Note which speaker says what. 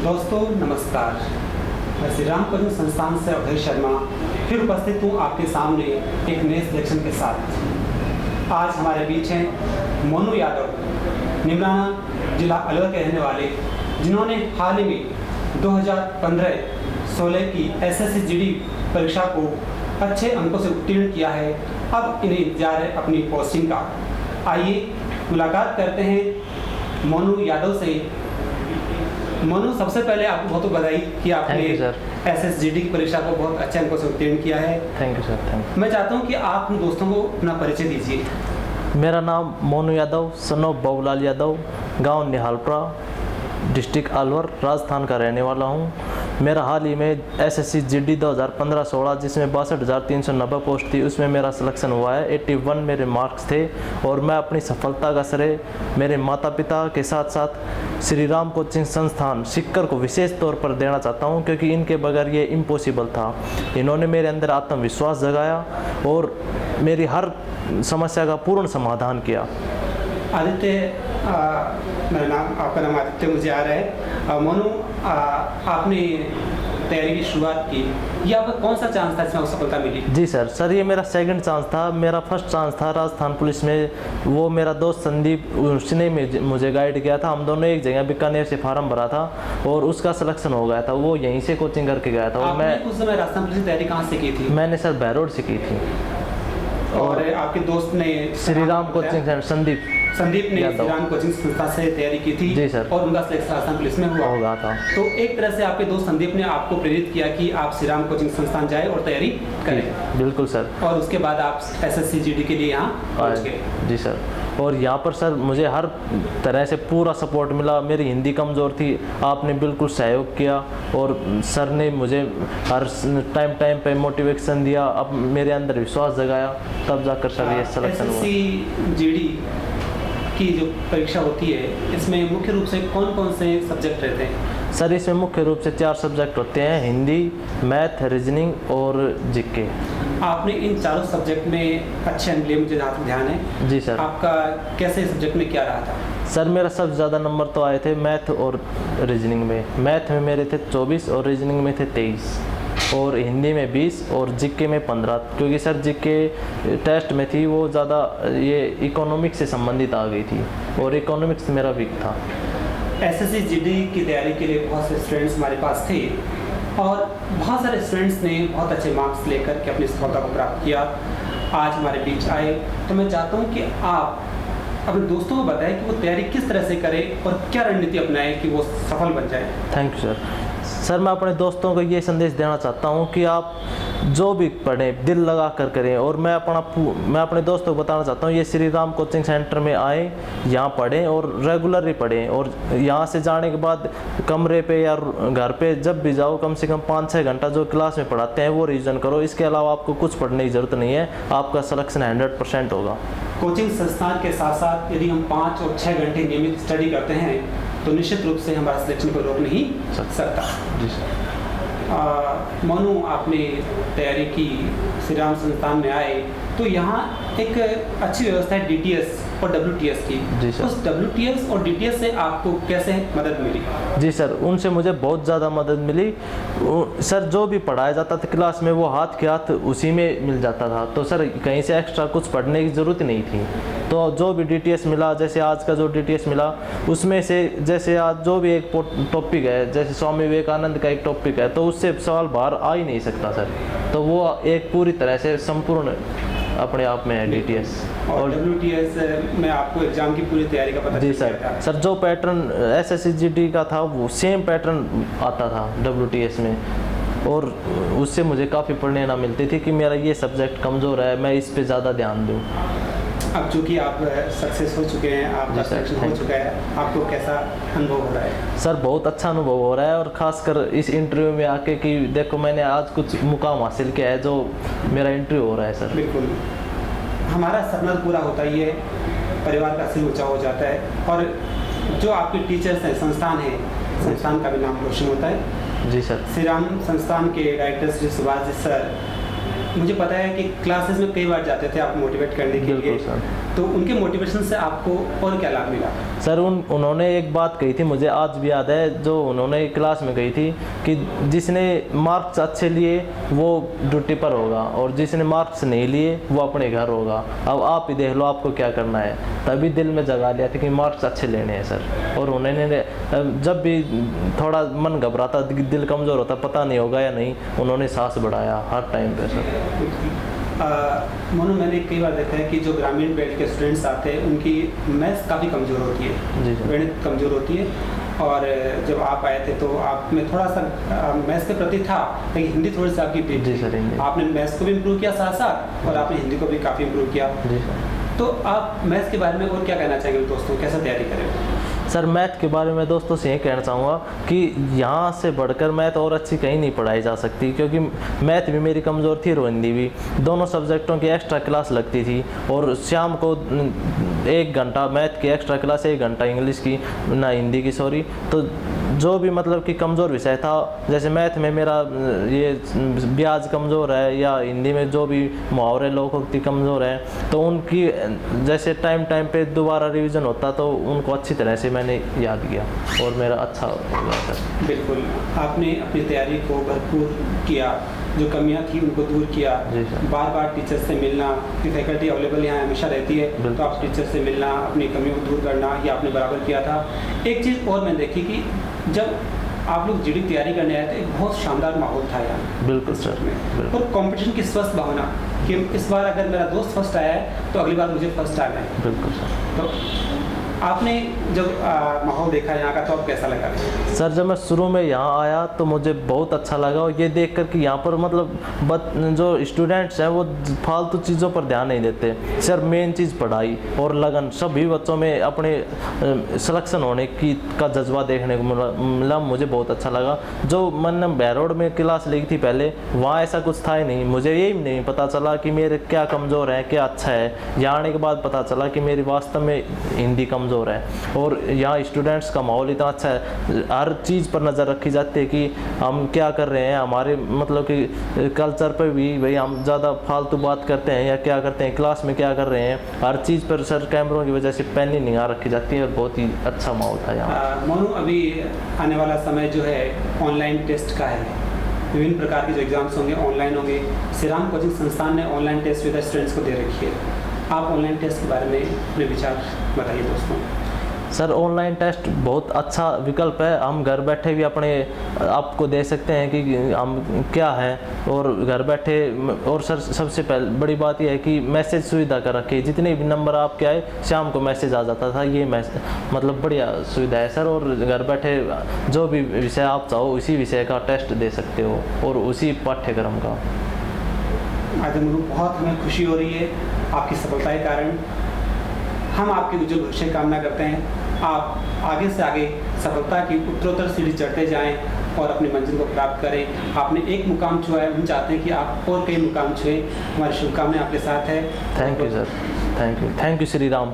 Speaker 1: दोस्तों नमस्कार। मैं श्री राम कोचिंग संस्थान से अभय शर्मा फिर उपस्थित हूँ आपके सामने एक नए सिलेक्शन के साथ। आज हमारे बीच हैं मोनू यादव, निमराना जिला अलवर के रहने वाले, जिन्होंने हाल ही में 2015-16 की एसएससी जीडी परीक्षा को अच्छे अंकों से उत्तीर्ण किया है। अब इन्हें इंतजार है अपनी पोस्टिंग का। आइए मुलाकात करते हैं मोनू यादव से। मोनू, सबसे पहले आपको बहुत बधाई कि आपने एसएसजीडी की परीक्षा को बहुत अच्छे अंकों से उत्तीर्ण किया है।
Speaker 2: Thank you sir, thank you.
Speaker 1: मैं चाहता हूं कि आप उन दोस्तों को अपना परिचय दीजिए।
Speaker 2: मेरा नाम मोनू यादव, सन ऑफ बाबूलाल यादव, गांव निहालपुरा, डिस्ट्रिक्ट अलवर, राजस्थान का रहने वाला हूं। मेरा हाल ही में एसएससी जीडी 2015-16 जिसमें 62,390 पोस्ट थी, उसमें मेरा सिलेक्शन हुआ है। 81 मेरे मार्क्स थे और मैं अपनी सफलता का श्रेय मेरे माता पिता के साथ साथ श्री राम कोचिंग संस्थान सिक्कर को विशेष तौर पर देना चाहता हूं, क्योंकि इनके बगैर ये इम्पॉसिबल था। इन्होंने मेरे अंदर आत्मविश्वास जगाया और मेरी हर समस्या का पूर्ण समाधान किया।
Speaker 1: आदित्य, मेरा नाम, आपका नाम आदित्य मुझे आ रहा है। मोनू, आपने तैयारी की शुरुआत की, ये आपका कौन सा चांस था जिसमें सफलता मिली?
Speaker 2: जी सर, ये मेरा सेकंड चांस था। मेरा फर्स्ट चांस था राजस्थान पुलिस में। वो मेरा दोस्त संदीप, उसने मुझे गाइड किया था। हम दोनों एक जगह बीकानेर से फार्म भरा था और उसका सिलेक्शन हो गया था। वो यहीं से कोचिंग करके गया था। और मैं
Speaker 1: उस समय राजस्थान पुलिस की तैयारी कहाँ से की थी?
Speaker 2: मैंने सर बहरोड से की थी।
Speaker 1: और आपके दोस्त ने
Speaker 2: श्री राम कोचिंग सेंटर
Speaker 1: संदीप ने श्री राम कोचिंग संस्था से तैयारी की थी।
Speaker 2: जी सर।
Speaker 1: और उनका सिलेक्शन राजस्थान पुलिस में हुआ था। तो एक तरह से आपके दोस्त संदीप ने आपको प्रेरित किया कि आप श्री राम कोचिंग संस्थान जाए और तैयारी करें।
Speaker 2: बिल्कुल सर।
Speaker 1: और उसके बाद आप एसएससी जीडी के लिए यहाँ पहुँच गए।
Speaker 2: जी सर। और यहाँ पर सर मुझे हर तरह से पूरा सपोर्ट मिला। मेरी हिंदी कमज़ोर थी, आपने बिल्कुल सहयोग किया और सर ने मुझे हर टाइम पे मोटिवेशन दिया, अब मेरे अंदर विश्वास जगाया, तब जाकर सर ये सिलेक्शन हुआ।
Speaker 1: एसएससी जीडी की जो परीक्षा होती है, इसमें मुख्य रूप से कौन कौन से सब्जेक्ट रहते हैं?
Speaker 2: सर इसमें मुख्य रूप से 4 सब्जेक्ट होते हैं, हिंदी, मैथ, रीजनिंग और जीके।
Speaker 1: आपने इन चारों सब्जेक्ट में अच्छे अंक लिए, मुझे जहाँ तक ध्यान है।
Speaker 2: जी सर।
Speaker 1: आपका कैसे सब्जेक्ट में क्या रहा था?
Speaker 2: सर मेरा सबसे ज़्यादा नंबर तो आए थे मैथ और रीजनिंग में। मैथ में मेरे थे 24 और रीजनिंग में थे 23 और हिंदी में 20 और जीके में 15, क्योंकि सर जीके टेस्ट में थी वो ज़्यादा ये इकोनॉमिक्स से संबंधित आ गई थी और इकोनॉमिक्स मेरा वीक था।
Speaker 1: एसएससी जीडी की तैयारी के लिए बहुत से स्टूडेंट्स हमारे पास थे और बहुत सारे स्टूडेंट्स ने बहुत अच्छे मार्क्स लेकर के अपनी सफलता को प्राप्त किया। आज हमारे बीच आए तो मैं चाहता हूँ कि आप अपने दोस्तों को बताएं कि वो तैयारी किस तरह से करें और क्या रणनीति अपनाएं कि वो सफल बन जाए।
Speaker 2: Thank you sir. मैं अपने दोस्तों को ये संदेश देना चाहता हूँ कि आप जो भी पढ़ें दिल लगा कर करें। और मैं अपने दोस्तों को बताना चाहता हूँ ये श्री राम कोचिंग सेंटर में आएँ, यहाँ पढ़ें और रेगुलरली पढ़ें। और यहाँ से जाने के बाद कमरे पे या घर पे जब भी जाओ कम से कम 5-6 घंटा जो क्लास में पढ़ाते हैं वो रिवीजन करो। इसके अलावा आपको कुछ पढ़ने की ज़रूरत नहीं है, आपका सिलेक्शन 100% होगा।
Speaker 1: कोचिंग संस्थान के साथ साथ यदि हम 5 और 6 घंटे नियमित स्टडी करते हैं तो निश्चित रूप से हमारा सिलेक्शन को रोक नहीं सकता।
Speaker 2: जी सर।
Speaker 1: मोनू, आपने तैयारी की, श्री राम संस्थान में आए तो यहाँ एक अच्छी व्यवस्था है डीटीएस और डब्ल्यूटीएस की।
Speaker 2: जी सर।
Speaker 1: उस डब्ल्यूटीएस और डीटीएस से आपको कैसे मदद मिली?
Speaker 2: जी सर, उनसे मुझे बहुत ज़्यादा मदद मिली। सर जो भी पढ़ाया जाता था क्लास में वो हाथ के हाथ उसी में मिल जाता था, तो सर कहीं से एक्स्ट्रा कुछ पढ़ने की ज़रूरत नहीं थी। तो जो भी डीटीएस मिला, जैसे आज का जो डीटीएस मिला उसमें से जैसे आज जो भी एक टॉपिक है, जैसे स्वामी विवेकानंद का एक टॉपिक है तो उससे सवाल बाहर आ ही नहीं सकता सर। तो वो एक पूरी तरह से संपूर्ण अपने आप में है डीटीएस।
Speaker 1: और डब्ल्यूटीएस में आपको एग्जाम की पूरी तैयारी का पता?
Speaker 2: जी सर, जो पैटर्न एसएससी जीडी का था वो सेम पैटर्न आता था डब्ल्यूटीएस में और उससे मुझे काफ़ी प्रेरणा मिलती थी कि मेरा ये सब्जेक्ट कमज़ोर है, मैं इस पे ज़्यादा ध्यान दूँ।
Speaker 1: अब चूँकि आप सक्सेस हो चुके हैं, आपका सिलेक्शन हो चुका है, आपको कैसा अनुभव हो रहा है?
Speaker 2: सर बहुत अच्छा अनुभव हो रहा है और ख़ासकर इस इंटरव्यू में आके कि देखो मैंने आज कुछ मुकाम हासिल किया है, जो मेरा इंटरव्यू हो रहा है सर।
Speaker 1: बिल्कुल, हमारा सपना पूरा होता ही है, परिवार का सिर ऊँचा हो जाता है और जो आपके टीचर्स हैं, संस्थान है, संस्थान का भी नाम रोशन होता है।
Speaker 2: जी सर।
Speaker 1: श्री राम संस्थान के डायरेक्टर श्री सुभाष जी सर, मुझे पता है कि क्लासेस में कई बार जाते थे आप मोटिवेट करने के लिए।
Speaker 2: सर।
Speaker 1: तो उनके मोटिवेशन से आपको और क्या लाभ मिला?
Speaker 2: सर उन्होंने एक बात कही थी, मुझे आज भी याद है, जो उन्होंने क्लास में कही थी कि जिसने मार्क्स अच्छे लिए वो ड्यूटी पर होगा और जिसने मार्क्स नहीं लिए वो अपने घर होगा। अब आप ही देख लो आपको क्या करना है। तभी दिल में जगा लिया था कि मार्क्स अच्छे लेने हैं सर। और उन्होंने जब भी थोड़ा मन घबराता, दिल कमज़ोर होता, पता नहीं होगा या नहीं, उन्होंने सांस बढ़ाया हर टाइम पे सर।
Speaker 1: मोनू, मैंने कई बार देखा है कि जो ग्रामीण बेल्ट के स्टूडेंट्स आते हैं उनकी मैथ्स काफ़ी कमज़ोर होती है,
Speaker 2: जी
Speaker 1: गणित कमज़ोर होती है। और जब आप आए थे तो आप में थोड़ा सा मैथ्स के प्रति था, लेकिन हिंदी थोड़ी सी आपकी वीक
Speaker 2: जी सर। हिंदी
Speaker 1: आपने मैथ्स को भी इम्प्रूव किया साथ साथ, और आपने हिंदी को भी काफ़ी इम्प्रूव किया।
Speaker 2: जी सर।
Speaker 1: तो आप मैथ्स के बारे में और क्या कहना चाहेंगे दोस्तों, कैसे तैयारी करें?
Speaker 2: सर मैथ के बारे में दोस्तों से ये कहना चाहूँगा कि यहाँ से बढ़कर मैथ और अच्छी कहीं नहीं पढ़ाई जा सकती, क्योंकि मैथ भी मेरी कमज़ोर थी और हिंदी भी। दोनों सब्जेक्टों की एक्स्ट्रा क्लास लगती थी और शाम को 1 घंटा मैथ की एक्स्ट्रा क्लास, 1 घंटा इंग्लिश की, ना हिंदी की सॉरी। तो जो भी मतलब कि कमज़ोर विषय था, जैसे मैथ में मेरा ये ब्याज कमज़ोर है या हिंदी में जो भी मुहावरे लोकोक्ति कमज़ोर है, तो उनकी जैसे टाइम पे दोबारा रिवीजन होता तो उनको अच्छी तरह से मैंने याद किया और मेरा अच्छा हुआ सर।
Speaker 1: बिल्कुल, आपने अपनी तैयारी को भरपूर किया, जो कमियां थी उनको दूर किया। बार बार टीचर से मिलना, कि फैकल्टी अवेलेबल यहाँ हमेशा रहती है, तो आप टीचर से मिलना, अपनी कमियों को दूर करना, ये आपने बराबर किया था। एक चीज़ और मैंने देखी कि जब आप लोग जीडी तैयारी करने आए थे, एक बहुत शानदार माहौल था यहाँ।
Speaker 2: बिल्कुल सर में।
Speaker 1: और कंपटीशन की स्वस्थ भावना कि इस बार अगर मेरा दोस्त फर्स्ट आया है तो अगली बार मुझे फर्स्ट आना है।
Speaker 2: बिल्कुल सर।
Speaker 1: तो आपने जब माहौल देखा यहाँ का तो अब कैसा लगा?
Speaker 2: सर जब मैं शुरू में यहाँ आया तो मुझे बहुत अच्छा लगा, और ये देख कर कि यहाँ पर मतलब जो स्टूडेंट्स हैं वो फालतू चीज़ों पर ध्यान नहीं देते सर। मेन चीज़ पढ़ाई और लगन, सभी बच्चों में अपने सिलेक्शन होने का जज्बा देखने को मिला। मुझे बहुत अच्छा लगा। जो मैंने बहरोड में क्लास ली थी पहले, वहाँ ऐसा कुछ था ही नहीं। मुझे यही नहीं पता चला कि मेरे क्या कमज़ोर है, क्या अच्छा है। यहाँ आने के बाद पता चला कि मेरी वास्तव में हिंदी कमज़ोर है। और यहाँ स्टूडेंट्स का माहौल इतना अच्छा है, हर चीज़ पर नज़र रखी जाती है कि हम क्या कर रहे हैं, हमारे मतलब कि कल्चर पर भी भाई हम ज़्यादा फालतू बात करते हैं या क्या करते हैं, क्लास में क्या कर रहे हैं, हर चीज़ पर सर कैमरों की वजह से पैनी निगाह रखी जाती है और बहुत ही अच्छा माहौल था यहाँ।
Speaker 1: मोनू, अभी आने वाला समय जो है ऑनलाइन टेस्ट का है, विभिन्न प्रकार के जो एग्जाम्स होंगे ऑनलाइन होंगे। श्री राम कोचिंग संस्थान ने ऑनलाइन टेस्ट विद स्टूडेंट्स को दे रखी है। आप ऑनलाइन टेस्ट के बारे में अपने विचार बताइए दोस्तों।
Speaker 2: सर ऑनलाइन टेस्ट बहुत अच्छा विकल्प है। हम घर बैठे भी अपने आपको दे सकते हैं कि हम क्या है, और घर बैठे। और सर सबसे पहले बड़ी बात यह है कि मैसेज सुविधा कर रखी है। जितने भी नंबर आपके आए शाम को मैसेज आ जाता था। ये मतलब बढ़िया सुविधा है सर। और घर बैठे जो भी विषय आप चाहो उसी विषय का टेस्ट दे सकते हो और उसी पाठ्यक्रम का।
Speaker 1: आज बहुत हमें खुशी हो रही है आपकी सफलता के कारण। हम आपके उज्जवल भविष्य की कामना करते हैं। आप आगे से आगे सफलता की उत्तरोत्तर सीढ़ी चढ़ते जाएं और अपनी मंजिल को प्राप्त करें। आपने एक मुकाम छुआ है, हम चाहते हैं कि आप और कई मुकाम छुएं। हमारी शुभकामनाएं आपके साथ है।
Speaker 2: Thank you sir. Thank you Shri Ram.